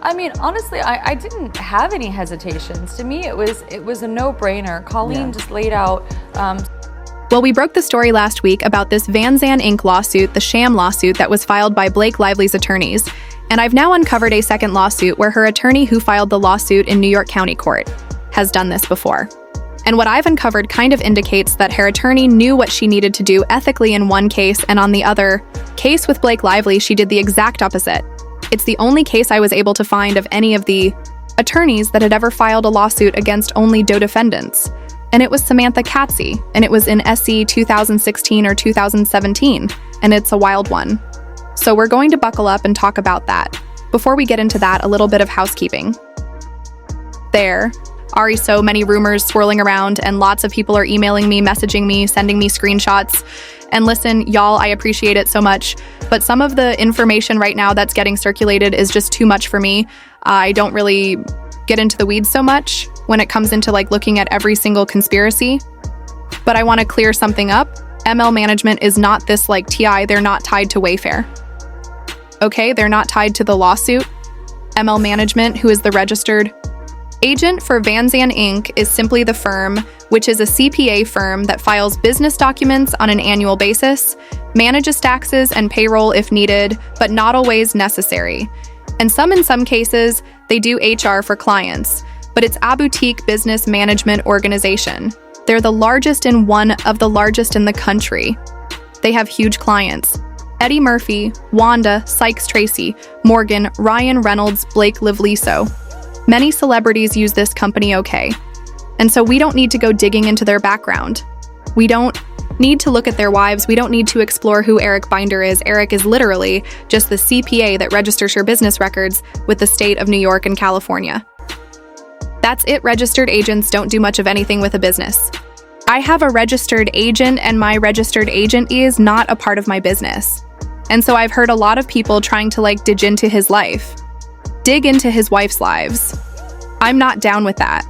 I mean, honestly, I didn't have any hesitations. To me, it was a no-brainer. Colleen just laid out. Well, we broke the story last week about this Van Zandt Inc. lawsuit, the Sham lawsuit that was filed by Blake Lively's attorneys. And I've now uncovered a second lawsuit where her attorney who filed the lawsuit in New York County Court has done this before. And what I've uncovered kind of indicates that her attorney knew what she needed to do ethically in one case, and on the other case with Blake Lively, she did the exact opposite. It's the only case I was able to find of any of the attorneys that had ever filed a lawsuit against only Doe defendants. And it was Samantha Katzey, and it was in SC 2016 or 2017, and it's a wild one. So we're going to buckle up and talk about that. Before we get into that, a little bit of housekeeping. There are so many rumors swirling around, and lots of people are emailing me, messaging me, sending me screenshots. And listen, y'all, I appreciate it so much, but some of the information right now that's getting circulated is just too much for me. I don't really get into the weeds so much when it comes into like looking at every single conspiracy, but I want to clear something up. ML Management is not this like TI, they're not tied to Wayfair. Okay, they're not tied to the lawsuit. ML Management, who is the registered agent for Van Zandt Inc., is simply the firm, which is a CPA firm that files business documents on an annual basis, manages taxes and payroll if needed, but not always necessary. And in some cases, they do HR for clients, but it's a boutique business management organization. They're the largest and one of the largest in the country. They have huge clients. Eddie Murphy, Wanda, Sykes Tracy, Morgan, Ryan Reynolds, Blake Lively. Many celebrities use this company, okay? And so we don't need to go digging into their background. We don't need to look at their wives. We don't need to explore who Eric Binder is. Eric is literally just the CPA that registers your business records with the state of New York and California. That's it. Registered agents don't do much of anything with a business. I have a registered agent, and my registered agent is not a part of my business. And so I've heard a lot of people trying to like dig into his life. Dig into his wife's lives. I'm not down with that.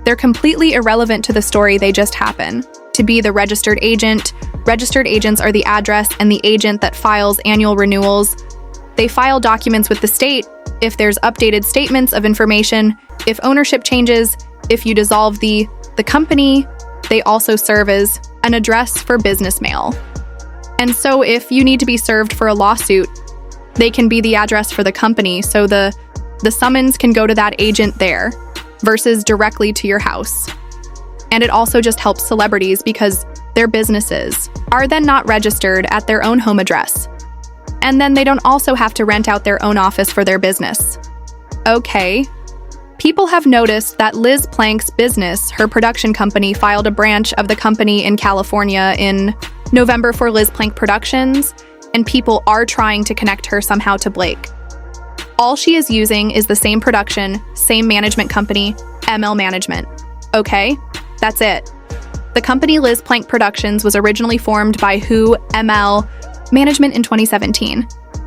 They're completely irrelevant to the story. They just happen to be the registered agent. Registered agents are the address and the agent that files annual renewals. They file documents with the state if there's updated statements of information, if ownership changes, if you dissolve the company. They also serve as an address for business mail. And so if you need to be served for a lawsuit, they can be the address for the company, so the summons can go to that agent there versus directly to your house. And it also just helps celebrities because their businesses are then not registered at their own home address. And then they don't also have to rent out their own office for their business. Okay. People have noticed that Liz Plank's business, her production company, filed a branch of the company in California in November for Liz Plank Productions, and people are trying to connect her somehow to Blake. All she is using is the same production, same management company, ML Management. Okay, that's it. The company Liz Plank Productions was originally formed by Who ML Management in 2017.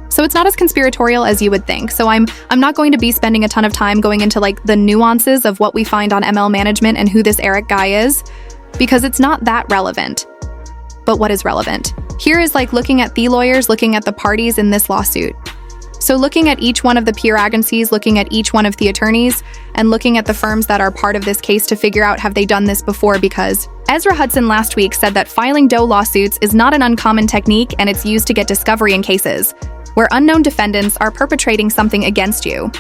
So it's not as conspiratorial as you would think. So I'm not going to be spending a ton of time going into like the nuances of what we find on ML Management and who this Eric guy is, because it's not that relevant. But what is relevant? Here is like looking at the lawyers, looking at the parties in this lawsuit. So looking at each one of the peer agencies, looking at each one of the attorneys, and looking at the firms that are part of this case to figure out have they done this before, because Ezra Hudson last week said that filing Doe lawsuits is not an uncommon technique, and it's used to get discovery in cases where unknown defendants are perpetrating something against you.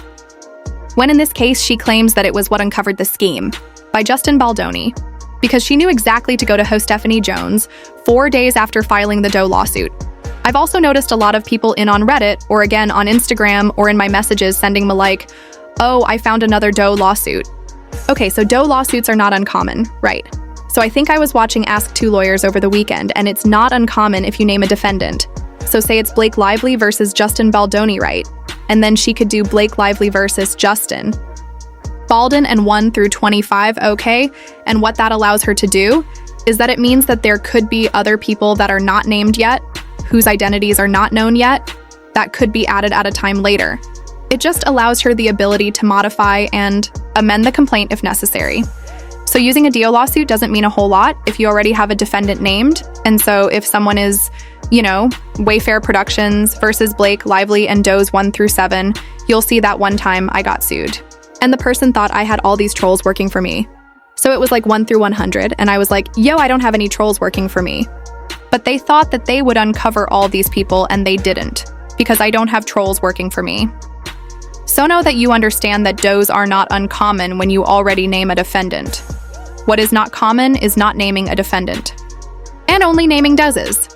When in this case, she claims that it was what uncovered the scheme by Justin Baldoni, because she knew exactly to go to host Stephanie Jones 4 days after filing the Doe lawsuit. I've also noticed a lot of people in on Reddit, or again on Instagram, or in my messages sending me like, oh, I found another Doe lawsuit. Okay, so Doe lawsuits are not uncommon, right? So I think I was watching Ask Two Lawyers over the weekend, and it's not uncommon if you name a defendant. So say it's Blake Lively versus Justin Baldoni, right? And then she could do Blake Lively versus Justin. Balden and 1 through 25, okay? And what that allows her to do is that it means that there could be other people that are not named yet, whose identities are not known yet, that could be added at a time later. It just allows her the ability to modify and amend the complaint if necessary. So using a DO lawsuit doesn't mean a whole lot if you already have a defendant named. And so if someone is, Wayfair Productions versus Blake Lively and Doe's 1 through 7, you'll see that one time I got sued. And the person thought I had all these trolls working for me. So it was like 1 through 100, and I was like, yo, I don't have any trolls working for me. But they thought that they would uncover all these people, and they didn't, because I don't have trolls working for me. So know that you understand that does are not uncommon when you already name a defendant. What is not common is not naming a defendant. And only naming does.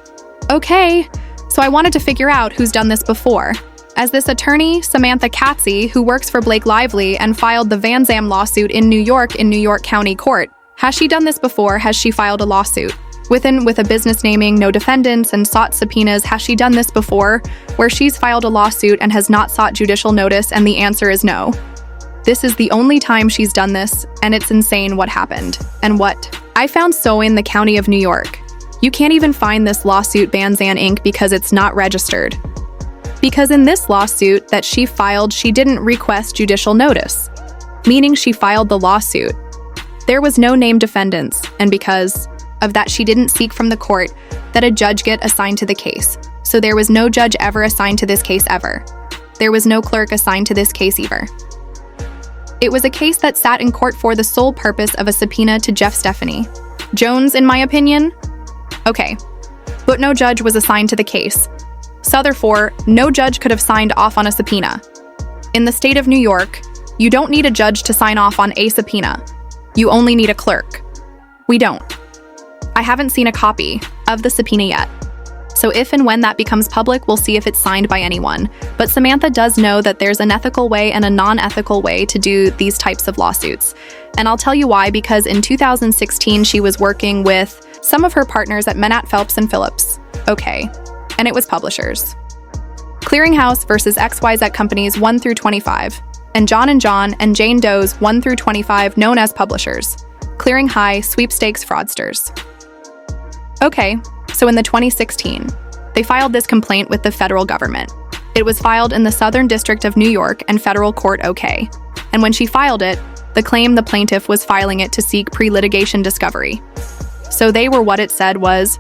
Okay, so I wanted to figure out who's done this before. As this attorney, Samantha Katzey, who works for Blake Lively and filed the Van Zam lawsuit in New York County Court. Has she done this before? Has she filed a lawsuit? With a business naming, no defendants, and sought subpoenas, has she done this before, where she's filed a lawsuit and has not sought judicial notice, and the answer is no. This is the only time she's done this, and it's insane what happened. And what? I found so in the county of New York. You can't even find this lawsuit Van Zan Inc. because it's not registered. Because in this lawsuit that she filed, she didn't request judicial notice, meaning she filed the lawsuit. There was no named defendants, and because of that, she didn't seek from the court that a judge get assigned to the case. So there was no judge ever assigned to this case ever. There was no clerk assigned to this case either. It was a case that sat in court for the sole purpose of a subpoena to Jeff Stephanie Jones, in my opinion. Okay, but no judge was assigned to the case. So therefore, no judge could have signed off on a subpoena. In the state of New York, you don't need a judge to sign off on a subpoena. You only need a clerk. We don't. I haven't seen a copy of the subpoena yet. So if and when that becomes public, we'll see if it's signed by anyone. But Samantha does know that there's an ethical way and a non-ethical way to do these types of lawsuits. And I'll tell you why, because in 2016, she was working with some of her partners at Menat Phelps and Phillips. Okay. And it was publishers. Clearinghouse versus XYZ Companies 1 through 25, and John and Jane Doe's 1 through 25 known as publishers. Clearing High Sweepstakes Fraudsters. Okay, so in the 2016, they filed this complaint with the federal government. It was filed in the Southern District of New York and federal court OK. And when she filed it, the plaintiff was filing it to seek pre-litigation discovery. So they were what it said was,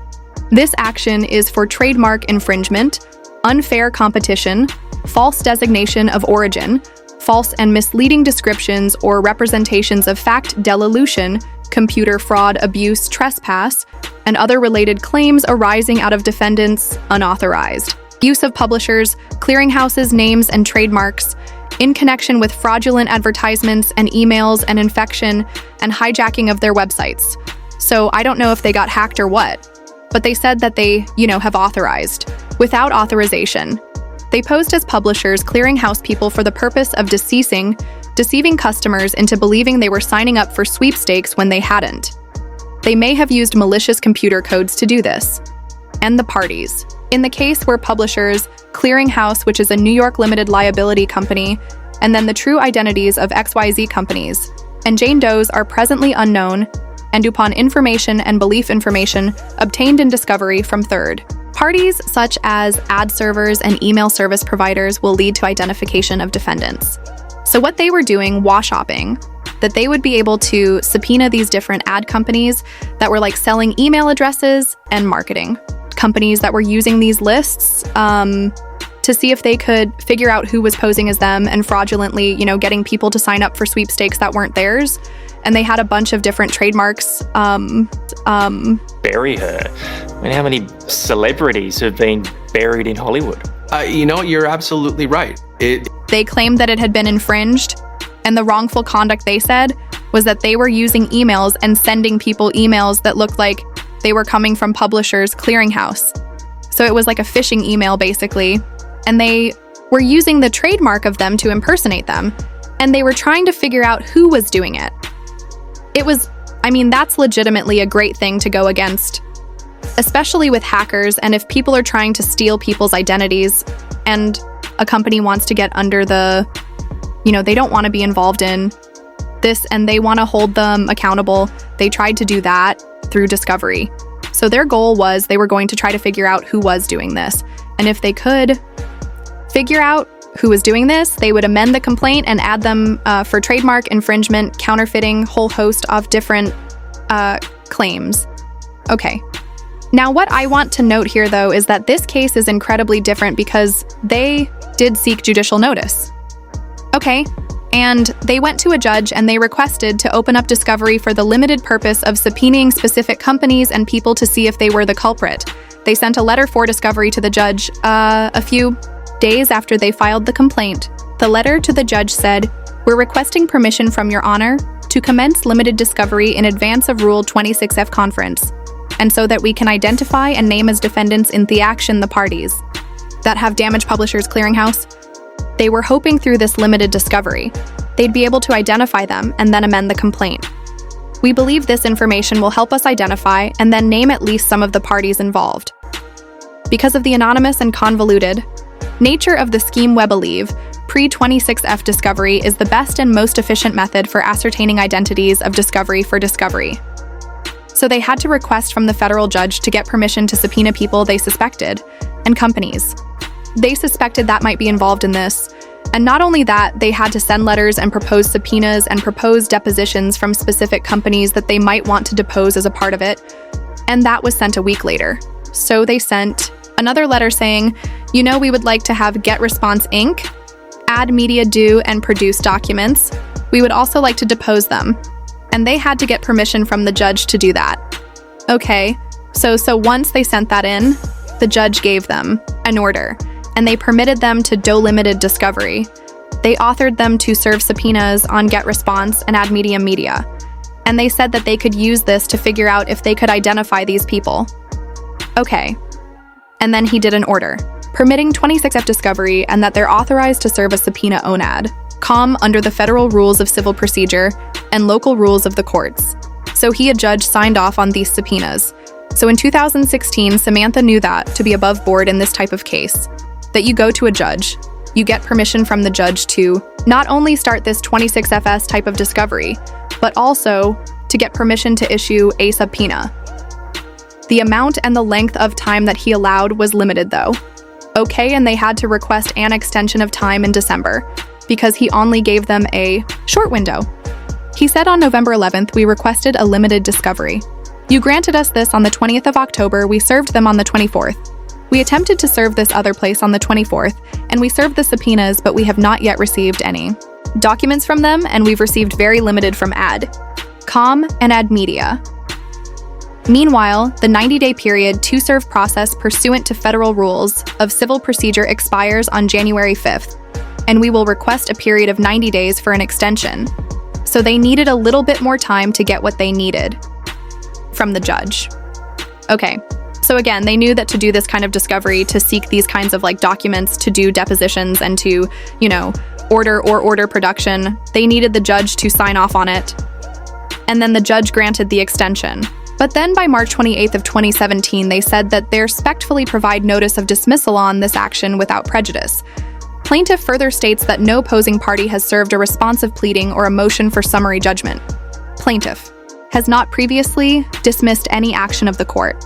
this action is for trademark infringement, unfair competition, false designation of origin, false and misleading descriptions or representations of fact dilution, computer fraud, abuse, trespass, and other related claims arising out of defendants' unauthorized use of publishers, clearinghouses' names and trademarks in connection with fraudulent advertisements and emails and infection and hijacking of their websites. So I don't know if they got hacked or what. But they said that they, have authorized, without authorization. They posed as publishers, clearinghouse people for the purpose of deceiving customers into believing they were signing up for sweepstakes when they hadn't. They may have used malicious computer codes to do this. And the parties. In the case were publishers, Clearinghouse, which is a New York limited liability company, and then the true identities of XYZ companies, and Jane Doe's are presently unknown, and upon information and belief information obtained in discovery from third parties such as ad servers and email service providers will lead to identification of defendants. So what they were doing, wash-shopping, that they would be able to subpoena these different ad companies that were like selling email addresses and marketing. Companies that were using these lists to see if they could figure out who was posing as them and fraudulently, getting people to sign up for sweepstakes that weren't theirs. And they had a bunch of different trademarks. Bury her. I mean, how many celebrities have been buried in Hollywood? You're absolutely right. They claimed that it had been infringed, and the wrongful conduct they said was that they were using emails and sending people emails that looked like they were coming from Publishers Clearinghouse. So it was like a phishing email, basically, and they were using the trademark of them to impersonate them, and they were trying to figure out who was doing it. That's legitimately a great thing to go against, especially with hackers, and if people are trying to steal people's identities and a company wants to get under the, they don't want to be involved in this and they want to hold them accountable. They tried to do that through discovery. So their goal was they were going to try to figure out who was doing this. And if they could figure out who was doing this, they would amend the complaint and add them for trademark infringement, counterfeiting, whole host of different claims. Okay. Now, what I want to note here, though, is that this case is incredibly different because they did seek judicial notice. Okay. And they went to a judge and they requested to open up discovery for the limited purpose of subpoenaing specific companies and people to see if they were the culprit. They sent a letter for discovery to the judge a few days after they filed the complaint. The letter to the judge said, "We're requesting permission from Your Honor to commence limited discovery in advance of Rule 26F conference, and so that we can identify and name as defendants in the action the parties that have damaged Publishers Clearinghouse." They were hoping through this limited discovery, they'd be able to identify them and then amend the complaint. We believe this information will help us identify and then name at least some of the parties involved. Because of the anonymous and convoluted nature of the scheme, we believe pre-26F discovery is the best and most efficient method for ascertaining identities of discovery for discovery. So they had to request from the federal judge to get permission to subpoena people they suspected, and companies they suspected that might be involved in this. And not only that, they had to send letters and propose subpoenas and propose depositions from specific companies that they might want to depose as a part of it. And that was sent a week later. So they sent another letter saying, we would like to have Get Response Inc. add media due and produce documents. We would also like to depose them. And they had to get permission from the judge to do that. Okay, so once they sent that in, the judge gave them an order, and they permitted them to do limited discovery. They authored them to serve subpoenas on Get Response and Add Media. And they said that they could use this to figure out if they could identify these people. Okay. And then he did an order, permitting 26F discovery and that they're authorized to serve a subpoena ONAD, under the federal rules of civil procedure and local rules of the courts. So a judge signed off on these subpoenas. So in 2016, Samantha knew that to be above board in this type of case, that you go to a judge, you get permission from the judge to not only start this 26FS type of discovery, but also to get permission to issue a subpoena. The amount and the length of time that he allowed was limited though. Okay, and they had to request an extension of time in December because he only gave them a short window. He said on November 11th, we requested a limited discovery. You granted us this on the 20th of October, we served them on the 24th. We attempted to serve this other place on the 24th, and we served the subpoenas, but we have not yet received any documents from them, and we've received very limited from AdCom and Add Media. Meanwhile, the 90-day period to serve process pursuant to federal rules of civil procedure expires on January 5th, and we will request a period of 90 days for an extension. So they needed a little bit more time to get what they needed from the judge. Okay. So again, they knew that to do this kind of discovery, to seek these kinds of documents, to do depositions and to, order production, they needed the judge to sign off on it. And then the judge granted the extension. But then by March 28th of 2017, they said that they respectfully provide notice of dismissal on this action without prejudice. Plaintiff further states that no opposing party has served a responsive pleading or a motion for summary judgment. Plaintiff has not previously dismissed any action of the court.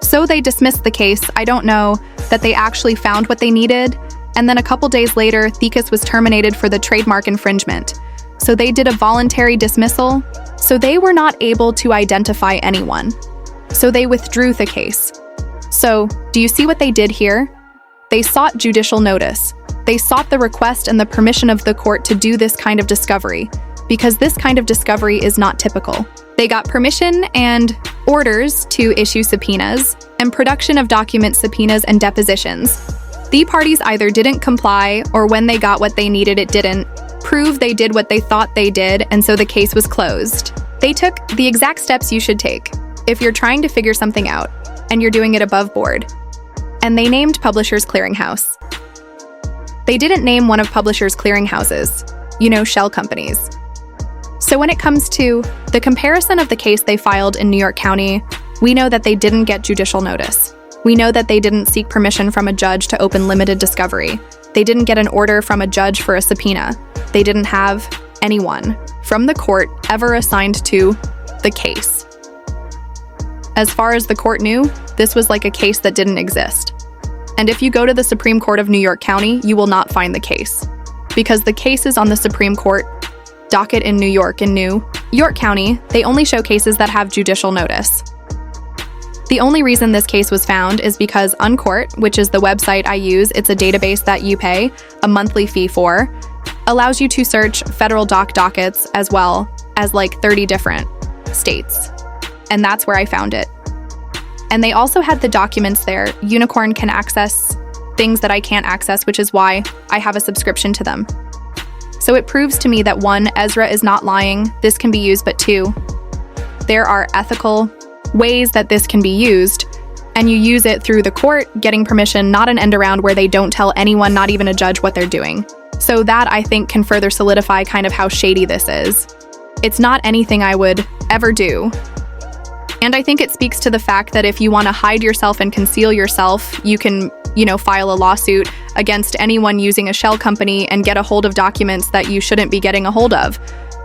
So they dismissed the case. I don't know that they actually found what they needed. And then a couple days later, Thecus was terminated for the trademark infringement. So they did a voluntary dismissal. So they were not able to identify anyone. So they withdrew the case. So do you see what they did here? They sought judicial notice. They sought the request and the permission of the court to do this kind of discovery, because this kind of discovery is not typical. They got permission and orders to issue subpoenas and production of document subpoenas and depositions. The parties either didn't comply or when they got what they needed, it didn't prove they did what they thought they did, and so the case was closed. They took the exact steps you should take if you're trying to figure something out and you're doing it above board. And they named Publishers Clearinghouse. They didn't name one of Publishers Clearinghouses, shell companies. So when it comes to the comparison of the case they filed in New York County, we know that they didn't get judicial notice. We know that they didn't seek permission from a judge to open limited discovery. They didn't get an order from a judge for a subpoena. They didn't have anyone from the court ever assigned to the case. As far as the court knew, this was like a case that didn't exist. And if you go to the Supreme Court of New York County, you will not find the case. Because the cases on the Supreme Court docket in New York and New York County, they only show cases that have judicial notice. The only reason this case was found is because Uncourt, which is the website I use, it's a database that you pay a monthly fee for, allows you to search federal dockets as well as like 30 different states. And that's where I found it. And they also had the documents there. Unicorn can access things that I can't access, which is why I have a subscription to them. So it proves to me that 1, Ezra is not lying, this can be used, but 2, there are ethical ways that this can be used, and you use it through the court, getting permission, not an end around where they don't tell anyone, not even a judge, what they're doing. So that, I think, can further solidify kind of how shady this is. It's not anything I would ever do. And I think it speaks to the fact that if you want to hide yourself and conceal yourself, you can, file a lawsuit against anyone using a shell company and get a hold of documents that you shouldn't be getting a hold of.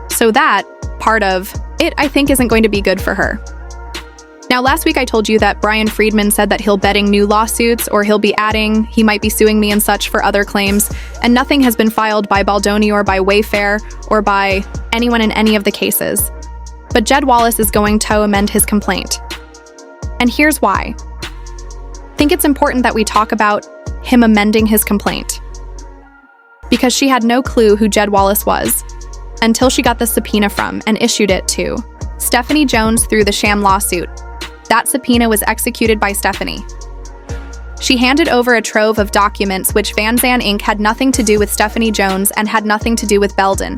So that part of it, I think, isn't going to be good for her. Now, last week I told you that Brian Friedman said that he'll betting new lawsuits, or he might be suing me and such for other claims, and nothing has been filed by Baldoni or by Wayfair or by anyone in any of the cases. But Jed Wallace is going to amend his complaint. And here's why. I think it's important that we talk about him amending his complaint. Because she had no clue who Jed Wallace was until she got the subpoena from and issued it to Stephanie Jones through the Sham lawsuit. That subpoena was executed by Stephanie. She handed over a trove of documents which Van Zandt Inc. had nothing to do with Stephanie Jones and had nothing to do with Belden.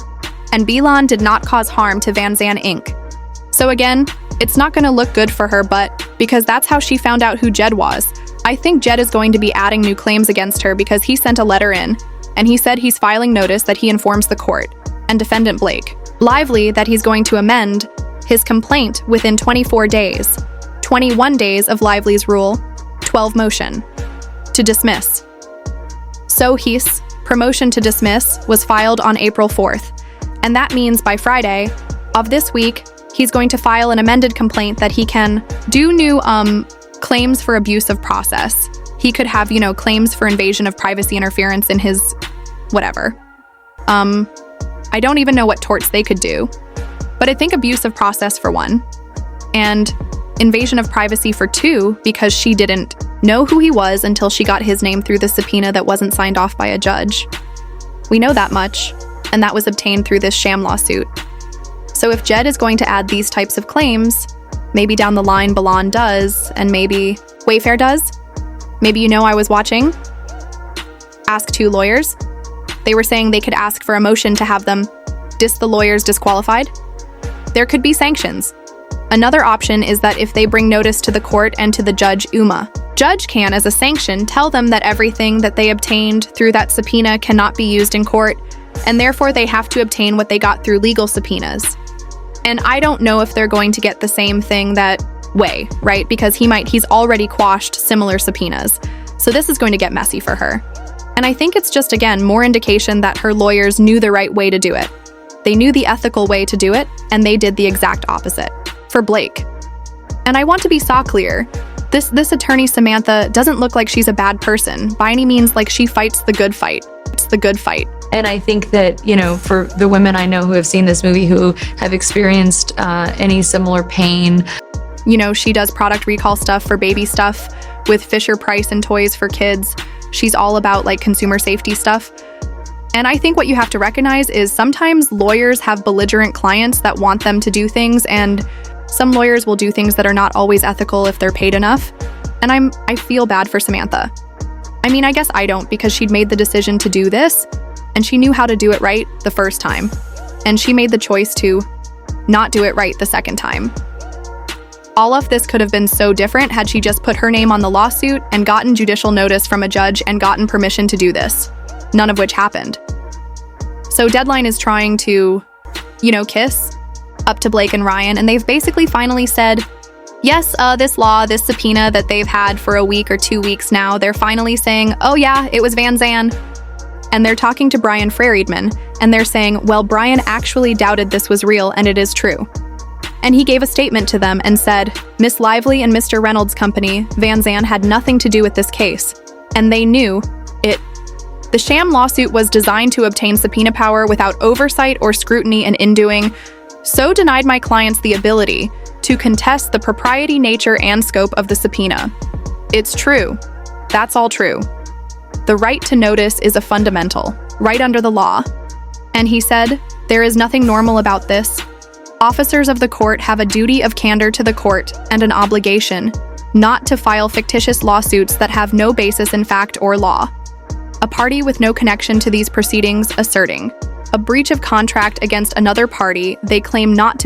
And Belon did not cause harm to Van Zandt Inc. So again, it's not going to look good for her, but because that's how she found out who Jed was. I think Jed is going to be adding new claims against her because he sent a letter in, and he said he's filing notice that he informs the court, and defendant Blake Lively that he's going to amend his complaint within 24 days, 21 days of Lively's Rule 12 motion to dismiss. So his promotion to dismiss was filed on April 4th, and that means by Friday of this week, he's going to file an amended complaint that he can do new claims for abuse of process. He could have, claims for invasion of privacy interference in his whatever. I don't even know what torts they could do, but I think abuse of process for 1, and invasion of privacy for 2, because she didn't know who he was until she got his name through the subpoena that wasn't signed off by a judge. We know that much, and that was obtained through this Sham lawsuit. So if Jed is going to add these types of claims, maybe down the line Belon does, and maybe Wayfair does. Maybe I was watching Ask Two Lawyers. They were saying they could ask for a motion to have them the lawyers disqualified. There could be sanctions. Another option is that if they bring notice to the court and to the judge judge can, as a sanction, tell them that everything that they obtained through that subpoena cannot be used in court, and therefore they have to obtain what they got through legal subpoenas. And I don't know if they're going to get the same thing that way, right? Because he's already quashed similar subpoenas. So this is going to get messy for her. And I think it's just, again, more indication that her lawyers knew the right way to do it. They knew the ethical way to do it, and they did the exact opposite for Blake. And I want to be clear. This attorney, Samantha, doesn't look like she's a bad person by any means. Like, she fights the good fight. It's the good fight. And I think that, for the women I know who have seen this movie, who have experienced any similar pain. She does product recall stuff for baby stuff with Fisher-Price and toys for kids. She's all about consumer safety stuff. And I think what you have to recognize is sometimes lawyers have belligerent clients that want them to do things, and some lawyers will do things that are not always ethical if they're paid enough. And I feel bad for Samantha. I mean, I guess I don't, because she'd made the decision to do this, and she knew how to do it right the first time. And she made the choice to not do it right the second time. All of this could have been so different had she just put her name on the lawsuit and gotten judicial notice from a judge and gotten permission to do this, none of which happened. So Deadline is trying to, kiss up to Blake and Ryan, and they've basically finally said, yes, this subpoena that they've had for a week or 2 weeks now, they're finally saying, oh yeah, it was Van Zandt. And they're talking to Brian Friedman, and they're saying, well, Brian actually doubted this was real, and it is true. And he gave a statement to them and said, Miss Lively and Mr. Reynolds' company, Van Zandt, had nothing to do with this case. and they knew it. The sham lawsuit was designed to obtain subpoena power without oversight or scrutiny and in doing so denied my clients the ability to contest the propriety, nature, and scope of the subpoena. It's true. That's all true. The right to notice is a fundamental right under the law. And he said, there is nothing normal about this. Officers of the court have a duty of candor to the court and an obligation not to file fictitious lawsuits that have no basis in fact or law. A party with no connection to these proceedings asserting a breach of contract against another party they claim not to be